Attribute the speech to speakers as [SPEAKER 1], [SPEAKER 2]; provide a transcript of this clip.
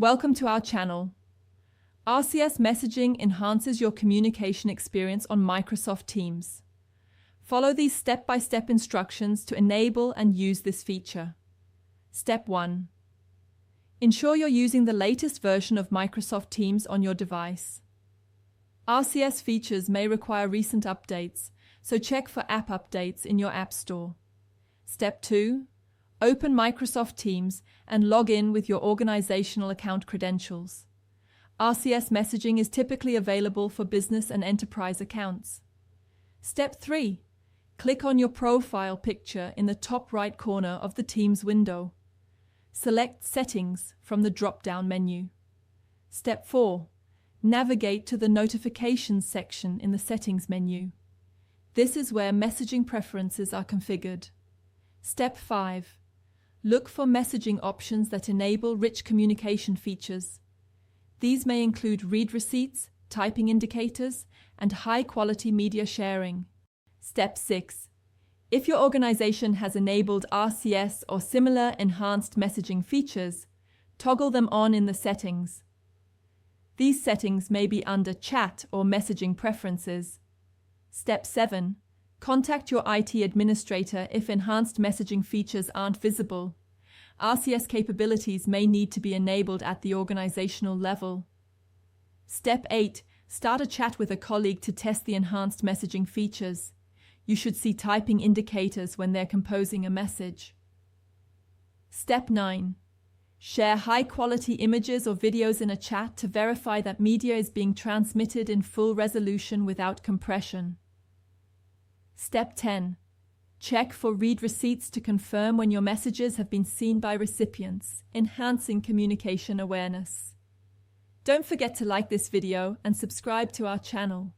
[SPEAKER 1] Welcome to our channel. RCS Messaging enhances your communication experience on Microsoft Teams. Follow these step-by-step instructions to enable and use this feature. Step 1. Ensure you're using the latest version of Microsoft Teams on your device. RCS features may require recent updates, so check for app updates in your App Store. Step 2. Open Microsoft Teams and log in with your organizational account credentials. RCS messaging is typically available for business and enterprise accounts. Step 3. Click on your profile picture in the top right corner of the Teams window. Select Settings from the drop-down menu. Step 4. Navigate to the Notifications section in the Settings menu. This is where messaging preferences are configured. Step 5. Look for messaging options that enable rich communication features. These may include read receipts, typing indicators, and high-quality media sharing. Step 6. If your organization has enabled RCS or similar enhanced messaging features, toggle them on in the settings. These settings may be under Chat or Messaging Preferences. Step 7. Contact your IT administrator if enhanced messaging features aren't visible. RCS capabilities may need to be enabled at the organizational level. Step 8. Start a chat with a colleague to test the enhanced messaging features. You should see typing indicators when they're composing a message. Step 9. Share high-quality images or videos in a chat to verify that media is being transmitted in full resolution without compression. Step 10. Check for read receipts to confirm when your messages have been seen by recipients, enhancing communication awareness. Don't forget to like this video and subscribe to our channel.